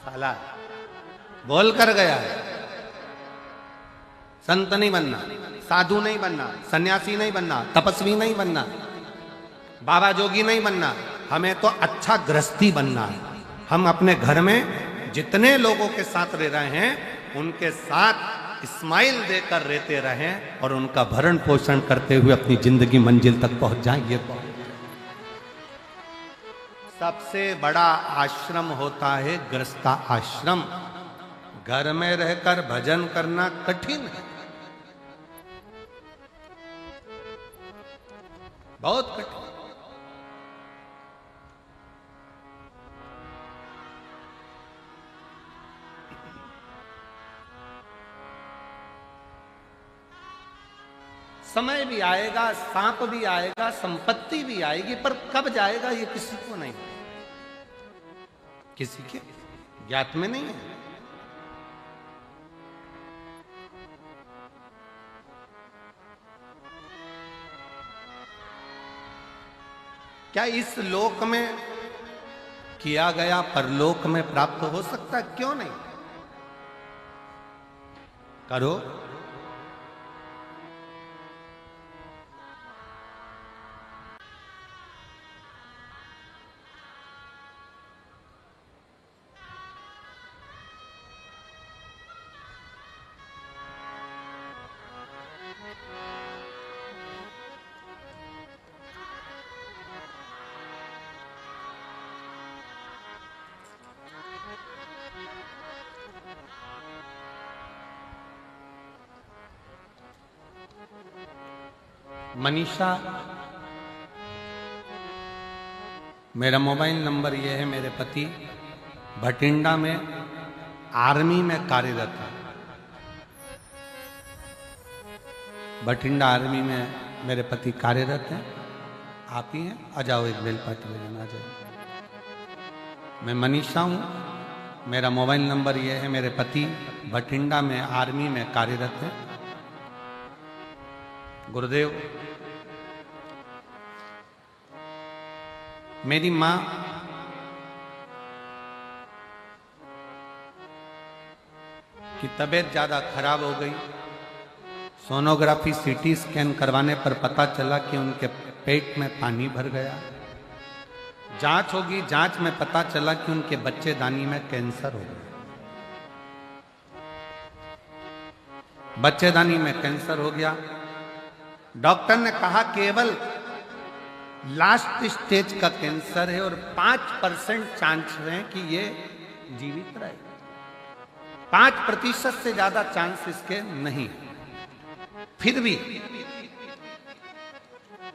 साला बोल कर गया है, संत नहीं बनना, साधु नहीं बनना, सन्यासी नहीं बनना, तपस्वी नहीं बनना, बाबा जोगी नहीं बनना, हमें तो अच्छा गृहस्थी बनना है। हम अपने घर में जितने लोगों के साथ रह रहे हैं उनके साथ स्माइल देकर रहते रहें और उनका भरण पोषण करते हुए अपनी जिंदगी मंजिल तक पहुंच जाएं। ये सबसे बड़ा आश्रम होता है गृहस्था आश्रम। घर में रहकर भजन करना कठिन है, बहुत कठिन। समय भी आएगा, सांप भी आएगा, संपत्ति भी आएगी, पर कब जाएगा ये किसी को नहीं, किसी के ज्ञात में नहीं है। क्या इस लोक में किया गया परलोक में प्राप्त हो सकता है? क्यों नहीं? करो। मनीषा, मेरा मोबाइल नंबर ये है। मेरे पति भटिंडा में आर्मी में कार्यरत है। भटिंडा आर्मी में मेरे पति कार्यरत हैं। आप ही हैं? आ जाओ, एक बेलपत्र लेना आ जाओ। मैं मनीषा हूँ। मेरा मोबाइल नंबर ये है। मेरे पति भटिंडा में आर्मी में कार्यरत है। गुरुदेव, मेरी मां की तबीयत ज्यादा खराब हो गई। सोनोग्राफी सीटी स्कैन करवाने पर पता चला कि उनके पेट में पानी भर गया। जांच होगी, जांच में पता चला कि उनके बच्चेदानी में कैंसर हो गया। बच्चेदानी में कैंसर हो गया। डॉक्टर ने कहा केवल लास्ट स्टेज का कैंसर है और 5% चांस है कि ये जीवित रहे। 5% से ज्यादा चांस इसके नहीं। फिर भी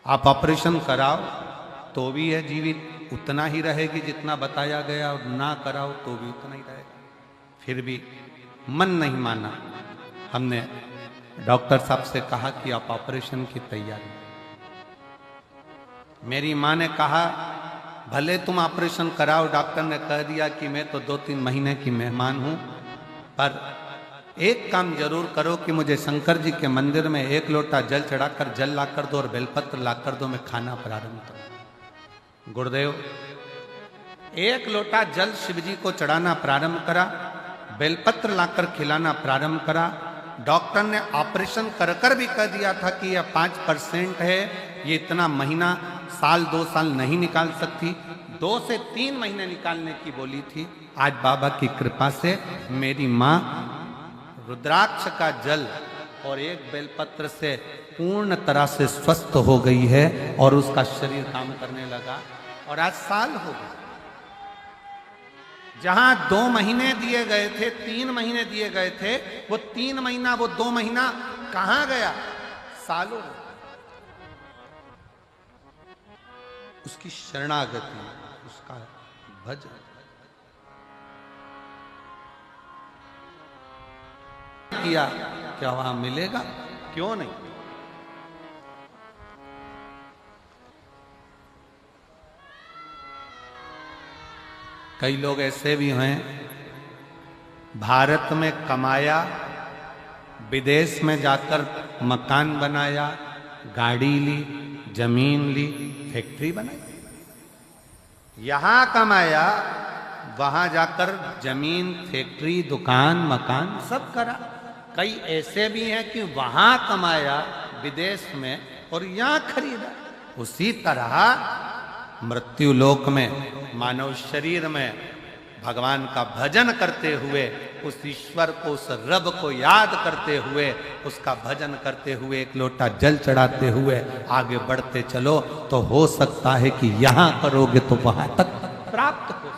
आप ऑपरेशन कराओ तो भी है जीवित, उतना ही रहेगी जितना बताया गया, और ना कराओ तो भी उतना ही रहेगा। फिर भी मन नहीं माना। हमने डॉक्टर साहब से कहा कि आप ऑपरेशन की तैयारी। मेरी मां ने कहा भले तुम ऑपरेशन कराओ। डॉक्टर ने कह दिया कि मैं तो 2-3 महीने की मेहमान हूं, पर एक काम जरूर करो कि मुझे शंकर जी के मंदिर में 1 लोटा जल चढ़ाकर जल लाकर दो और बेलपत्र लाकर दो, मैं खाना प्रारंभ करूं। गुरुदेव, 1 लोटा जल शिव जी को चढ़ाना प्रारंभ करा, बेलपत्र लाकर खिलाना प्रारंभ करा। डॉक्टर ने ऑपरेशन कर कर भी कह दिया था कि यह 5% है, ये इतना महीना, साल 2 साल नहीं निकाल सकती। 2 से 3 महीने निकालने की बोली थी। आज बाबा की कृपा से मेरी मां रुद्राक्ष का जल और 1 बेलपत्र से पूर्ण तरह से स्वस्थ हो गई है और उसका शरीर काम करने लगा और आज साल हो गया। जहां 2 महीने दिए गए थे, 3 महीने दिए गए थे, वो 3 महीना, वो 2 महीना कहां गया? सालों। उसकी शरणागति, उसका भजन किया, क्या वहां मिलेगा? क्यों नहीं? कई लोग ऐसे भी हैं, भारत में कमाया, विदेश में जाकर मकान बनाया, गाड़ी ली, जमीन ली, फैक्ट्री बनाई। यहां कमाया, वहां जाकर जमीन, फैक्ट्री, दुकान, मकान सब करा। कई ऐसे भी हैं कि वहां कमाया विदेश में और यहां खरीदा। उसी तरह मृत्यु लोक में मानव शरीर में भगवान का भजन करते हुए, उस ईश्वर को, उस रब को याद करते हुए, उसका भजन करते हुए, एक लोटा जल चढ़ाते हुए आगे बढ़ते चलो, तो हो सकता है कि यहां करोगे तो वहां तक प्राप्त हो।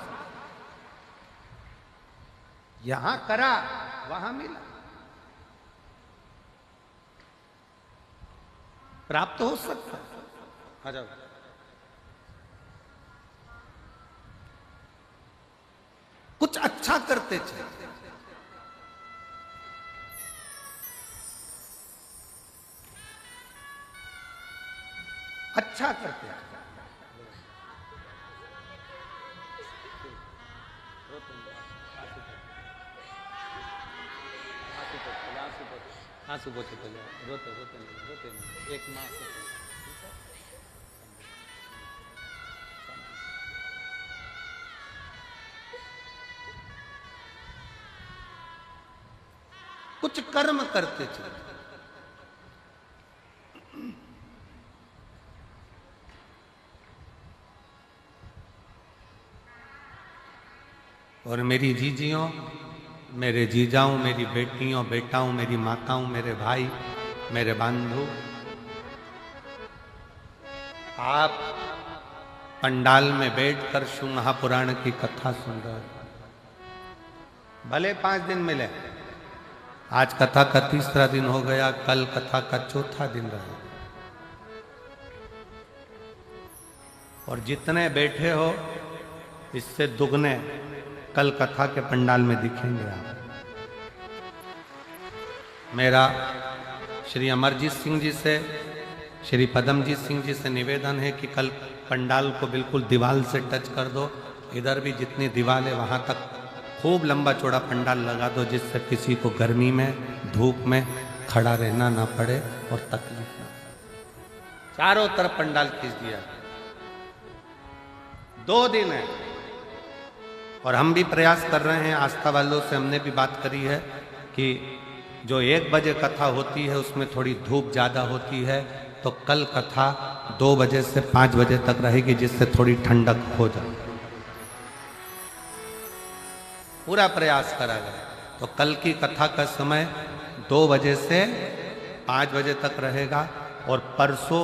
यहां करा, वहां मिला, प्राप्त हो सकता है। आ जाओ। कुछ अच्छा करते चले, अच्छा करते हैं। आंसू पोछे तो रोते रोते नहीं, रोते नहीं, एक माँ से कुछ कर्म करते चले। और मेरी जीजियों, मेरे जीजाओं, मेरी बेटियों, बेटाओं, मेरी माताओं, मेरे भाई, मेरे बंधु, आप पंडाल में बैठकर शिव महापुराण की कथा सुन रहे हो। भले 5 दिन मिले, आज कथा का 3रा दिन हो गया, कल कथा का 4था दिन रहा। और जितने बैठे हो इससे दुगने कल कथा के पंडाल में दिखेंगे आप। मेरा श्री अमरजीत सिंह जी से, श्री पदमजीत सिंह जी से निवेदन है कि कल पंडाल को बिल्कुल दीवार से टच कर दो। इधर भी जितनी दीवार है वहां तक खूब लंबा चौड़ा पंडाल लगा दो, जिससे किसी को गर्मी में, धूप में खड़ा रहना ना पड़े और तकलीफ ना। चारों तरफ पंडाल खींच दिया। 2 दिन है और हम भी प्रयास कर रहे हैं, आस्था वालों से हमने भी बात करी है कि जो 1 बजे कथा होती है उसमें थोड़ी धूप ज़्यादा होती है, तो कल कथा 2 बजे से 5 बजे तक रहेगी, जिससे थोड़ी ठंडक हो जाए। पूरा प्रयास करा गया। तो कल की कथा का समय 2 बजे से 5 बजे तक रहेगा और परसों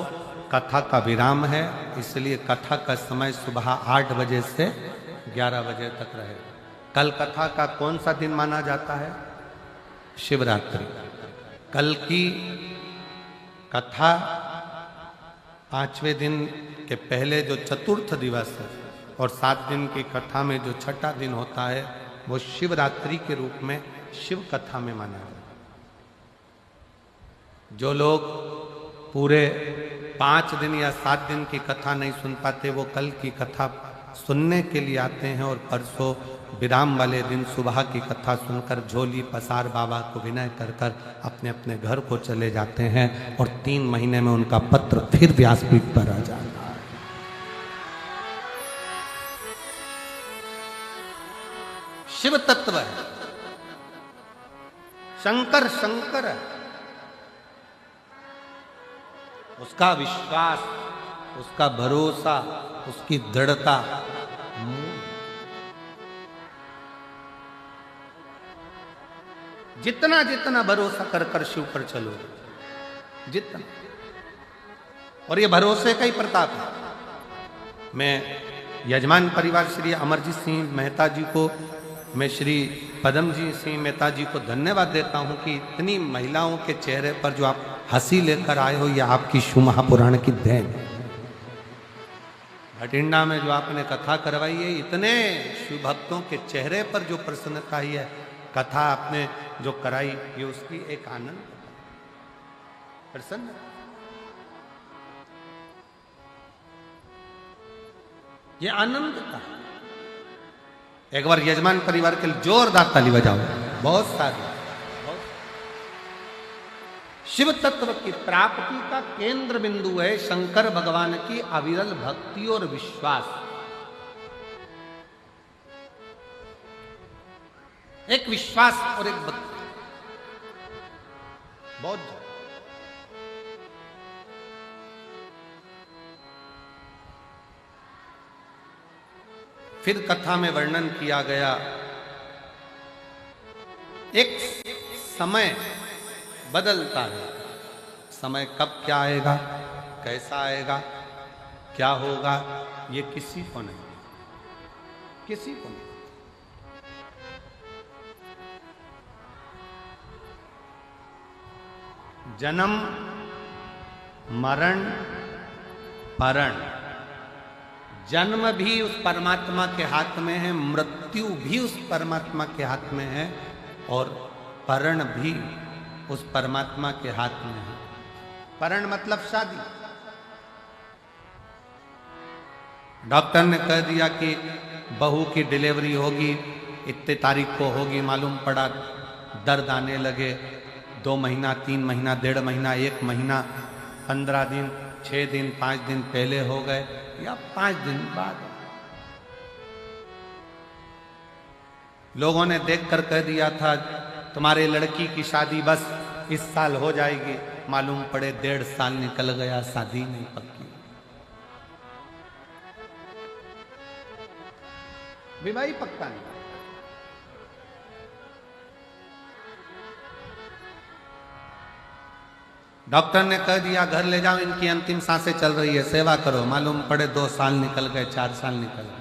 कथा का विराम है, इसलिए कथा का समय सुबह 8 बजे से 11 बजे तक रहेगा। कल कथा का कौन सा दिन माना जाता है? शिवरात्रि। कल की कथा 5वें दिन के पहले जो चतुर्थ दिवस है और 7 दिन की कथा में जो छठा दिन होता है वो शिवरात्रि के रूप में शिव कथा में माना जाता है। जो लोग पूरे 5 दिन या 7 दिन की कथा नहीं सुन पाते, वो कल की कथा सुनने के लिए आते हैं और परसों विराम वाले दिन सुबह की कथा सुनकर झोली पसार बाबा को विनय कर कर अपने अपने घर को चले जाते हैं और 3 महीने में उनका पत्र फिर व्यासपीठ पर आ जाता है। शिव तत्व है, शंकर शंकर है। उसका विश्वास, उसका भरोसा, उसकी दृढ़ता जितना जितना भरोसा कर कर शिव पर चलो, जितना। और ये भरोसे का ही प्रताप है। मैं यजमान परिवार श्री अमरजीत सिंह मेहता जी को, मैं श्री पदमजीत सिंह मेहता जी को धन्यवाद देता हूं कि इतनी महिलाओं के चेहरे पर जो आप हंसी लेकर आए हो, यह आपकी शिव महापुराण की देन है। भटिंडा में जो आपने कथा करवाई है, इतने शिव भक्तों के चेहरे पर जो प्रसन्नता आई है, कथा आपने जो कराई, ये उसकी एक आनंद, प्रसन्न। ये आनंद था। एक बार यजमान परिवार के लिए जोरदार ताली बजाओ। बहुत सारी शिव तत्व की प्राप्ति का केंद्र बिंदु है शंकर भगवान की अविरल भक्ति और विश्वास। एक विश्वास और एक भक्ति बहुत ज्यादा। फिर कथा में वर्णन किया गया एक समय बदलता है। समय कब क्या आएगा, कैसा आएगा, क्या होगा, ये किसी को नहीं, किसी को नहीं। जन्म मरण परण, जन्म भी उस परमात्मा के हाथ में है, मृत्यु भी उस परमात्मा के हाथ में है, और परण भी उस परमात्मा के हाथ में है। परण मतलब शादी। डॉक्टर ने कह दिया कि बहू की डिलीवरी होगी, इतने तारीख को होगी, मालूम पड़ा दर्द आने लगे, 2 महीना, 3 महीना, 1.5 महीना, 1 महीना, 15 दिन, 6 दिन, 5 दिन पहले हो गए या 5 दिन बाद। लोगों ने देखकर कह दिया था तुम्हारे लड़की की शादी बस इस साल हो जाएगी, मालूम पड़े 1.5 साल निकल गया, शादी नहीं पक्की। विवाह पक्का नहीं। डॉक्टर ने कह दिया घर ले जाओ, इनकी अंतिम सांसें चल रही है, सेवा करो, मालूम पड़े 2 साल निकल गए, 4 साल निकल गए।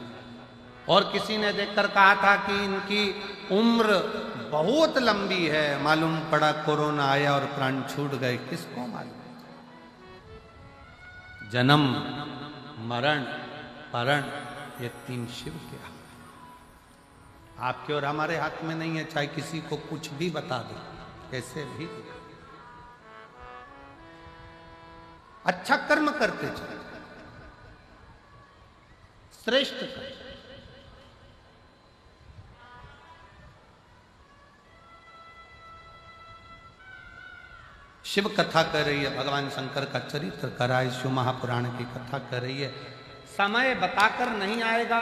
और किसी ने देखकर कहा था कि इनकी उम्र बहुत लंबी है, मालूम पड़ा कोरोना आया और प्राण छूट गए, किसको मालूम। जन्म मरण परण ये 3 शिव के हाथ, आपके और हमारे हाथ में नहीं है। चाहे किसी को कुछ भी बता दो, कैसे भी अच्छा कर्म करते चले, श्रेष्ठ कर्म। शिव कथा कर रही है, भगवान शंकर का चरित्र कर रहा है, शिव महापुराण की कथा कर रही है। समय बताकर नहीं आएगा,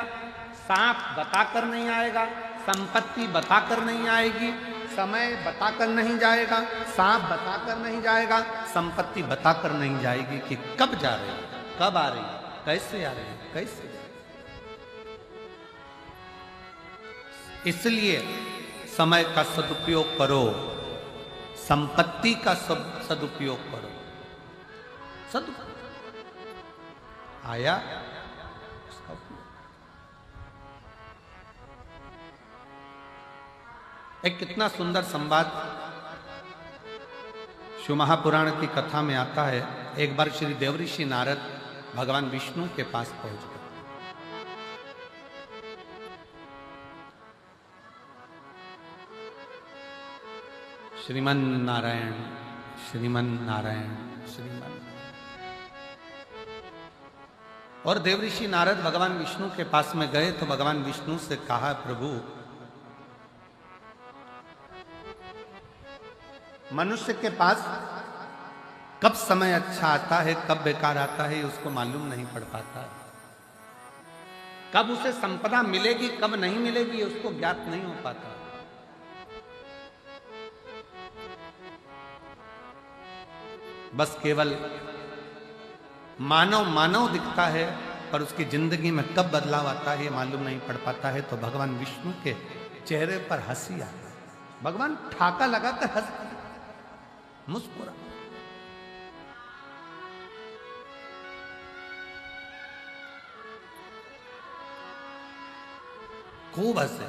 सांप बताकर नहीं आएगा, संपत्ति बताकर नहीं आएगी, समय बताकर नहीं जाएगा, सांप बताकर नहीं जाएगा, संपत्ति बताकर नहीं जाएगी कि कब जा रही है, कब आ रही है, कैसे आ रही है, कैसे। इसलिए समय का सदुपयोग करो, संपत्ति का सदुपयोग करो। सदुपयोग आया उसका उपयोग। एक कितना सुंदर संवाद शिव महापुराण की कथा में आता है। एक बार श्री देवऋषि नारद भगवान विष्णु के पास पहुंच गए। श्रीमन नारायण, श्रीमन नारायण, श्रीमन। और देवऋषि नारद भगवान विष्णु के पास में गए तो भगवान विष्णु से कहा, प्रभु मनुष्य के पास कब समय अच्छा आता है, कब बेकार आता है, उसको मालूम नहीं पड़ पाता। कब उसे संपदा मिलेगी, कब नहीं मिलेगी, उसको ज्ञात नहीं हो पाता। बस केवल मानव मानव दिखता है, पर उसकी जिंदगी में कब बदलाव आता है ये मालूम नहीं पड़ पाता है। तो भगवान विष्णु के चेहरे पर हंसी आई, भगवान ठाका लगाकर हंस मुस्कुरा। खूब हंसे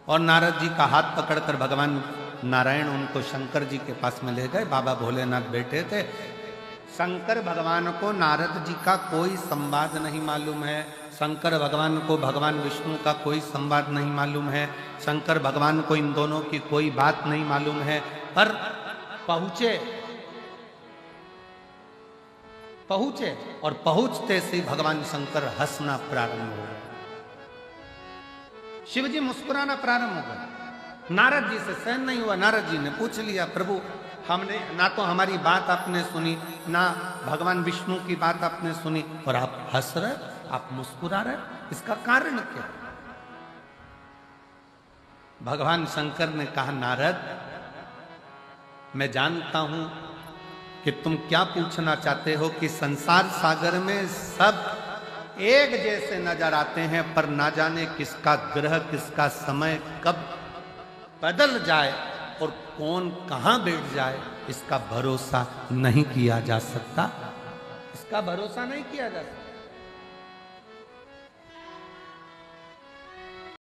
और नारद जी का हाथ पकड़कर भगवान नारायण उनको शंकर जी के पास में ले गए। बाबा भोलेनाथ बैठे थे। शंकर भगवान को नारद जी का कोई संवाद नहीं मालूम है, शंकर भगवान को भगवान विष्णु का कोई संवाद नहीं मालूम है, शंकर भगवान को इन दोनों की कोई बात नहीं मालूम है। पर पहुंचे और पहुंचते से भगवान शंकर हंसना प्रारंभ हो गए, शिव जी मुस्कुराना प्रारंभ हो गए। नारद जी से सहन नहीं हुआ। नारद जी ने पूछ लिया, प्रभु हमने ना तो हमारी बात आपने सुनी, ना भगवान विष्णु की बात आपने सुनी, और आप हंस रहे, आप मुस्कुरा रहे, इसका कारण क्या? भगवान शंकर ने कहा, नारद मैं जानता हूं कि तुम क्या पूछना चाहते हो, कि संसार सागर में सब एक जैसे नजर आते हैं, पर ना जाने किसका ग्रह, किसका समय कब बदल जाए और कौन कहां बैठ जाए, इसका भरोसा नहीं किया जा सकता। इसका भरोसा नहीं किया जा सकता।